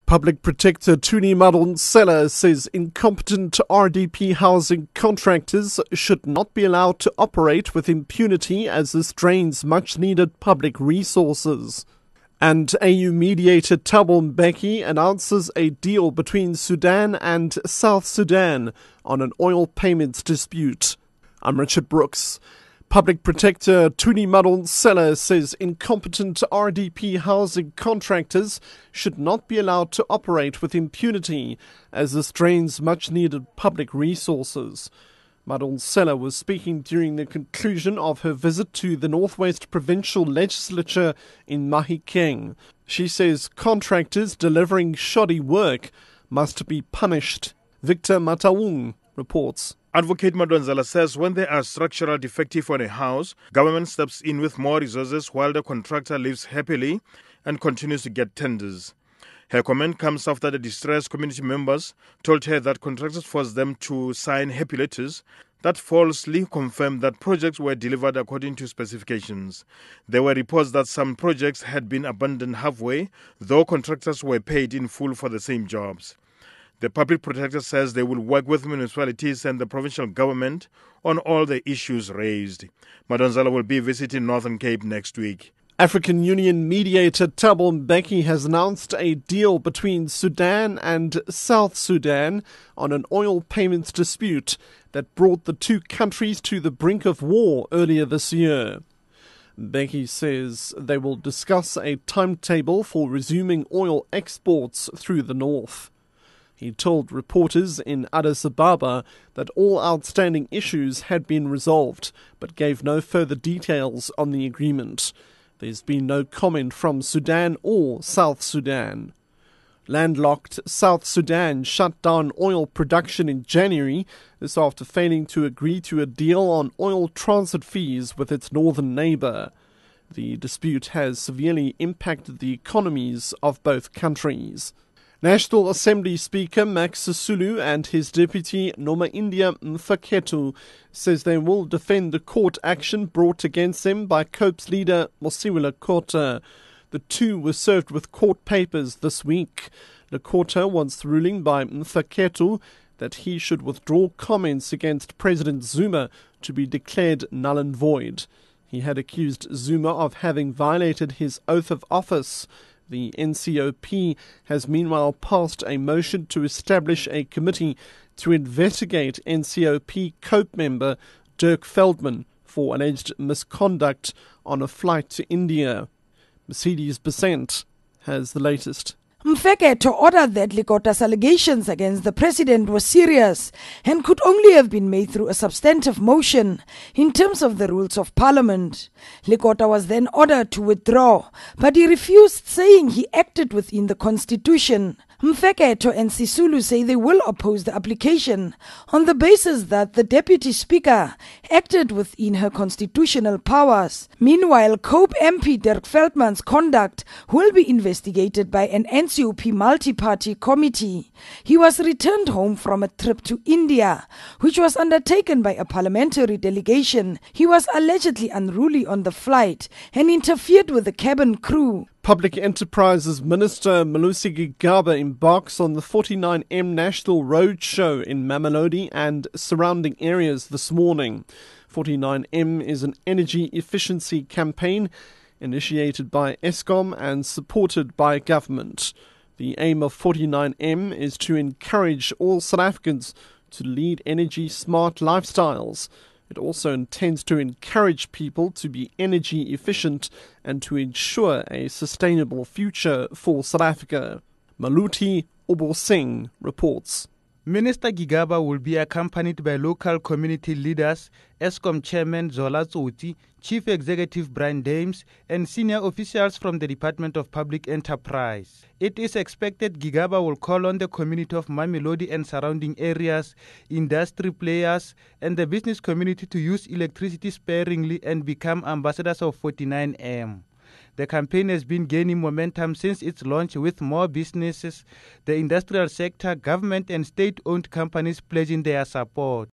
Public Protector Tuni Madonsela says incompetent RDP housing contractors should not be allowed to operate with impunity as this drains much-needed public resources. And AU mediator Thabo Mbeki announces a deal between Sudan and South Sudan on an oil payments dispute. I'm Richard Brooks. Public Protector Tuni Madonsela says incompetent RDP housing contractors should not be allowed to operate with impunity as this drains much-needed public resources. Madonsela was speaking during the conclusion of her visit to the Northwest Provincial Legislature in Mahikeng. She says contractors delivering shoddy work must be punished. Victor Mataung reports. Advocate Madonsela says when there are structural defects on a house, government steps in with more resources while the contractor lives happily and continues to get tenders. Her comment comes after the distressed community members told her that contractors forced them to sign happy letters that falsely confirmed that projects were delivered according to specifications. There were reports that some projects had been abandoned halfway, though contractors were paid in full for the same jobs. The Public Protector says they will work with municipalities and the provincial government on all the issues raised. Madonsela will be visiting Northern Cape next week. African Union mediator Thabo Mbeki has announced a deal between Sudan and South Sudan on an oil payments dispute that brought the two countries to the brink of war earlier this year. Mbeki says they will discuss a timetable for resuming oil exports through the north. He told reporters in Addis Ababa that all outstanding issues had been resolved, but gave no further details on the agreement. There's been no comment from Sudan or South Sudan. Landlocked South Sudan shut down oil production in January, this after failing to agree to a deal on oil transit fees with its northern neighbour. The dispute has severely impacted the economies of both countries. National Assembly Speaker Max Sisulu and his deputy Noma India Mfaketu says they will defend the court action brought against them by COPE's leader Mosiwa Lekota. The two were served with court papers this week. Lekota wants the ruling by Mfaketu that he should withdraw comments against President Zuma to be declared null and void. He had accused Zuma of having violated his oath of office. The NCOP has meanwhile passed a motion to establish a committee to investigate NCOP COPE member Dirk Feldman for alleged misconduct on a flight to India. Mercedes Besant has the latest. Mfeketo ordered that Lekota's allegations against the president were serious and could only have been made through a substantive motion in terms of the rules of parliament. Lekota was then ordered to withdraw, but he refused, saying he acted within the constitution. Mfeketo and Sisulu say they will oppose the application on the basis that the deputy speaker acted within her constitutional powers. Meanwhile, COPE MP Dirk Feldman's conduct will be investigated by an NCOP multi-party committee. He was returned home from a trip to India, which was undertaken by a parliamentary delegation. He was allegedly unruly on the flight and interfered with the cabin crew. Public Enterprises Minister Malusi Gigaba embarks on the 49M National Road Show in Mamelodi and surrounding areas this morning. 49M is an energy efficiency campaign initiated by Eskom and supported by government. The aim of 49M is to encourage all South Africans to lead energy-smart lifestyles. It also intends to encourage people to be energy efficient and to ensure a sustainable future for South Africa. Maluti Oboseng reports. Minister Gigaba will be accompanied by local community leaders, Eskom Chairman Zola Tsoti, Chief Executive Brian Dames, and senior officials from the Department of Public Enterprise. It is expected Gigaba will call on the community of Mamelodi and surrounding areas, industry players, and the business community to use electricity sparingly and become ambassadors of 49M. The campaign has been gaining momentum since its launch, with more businesses, the industrial sector, government and state-owned companies pledging their support.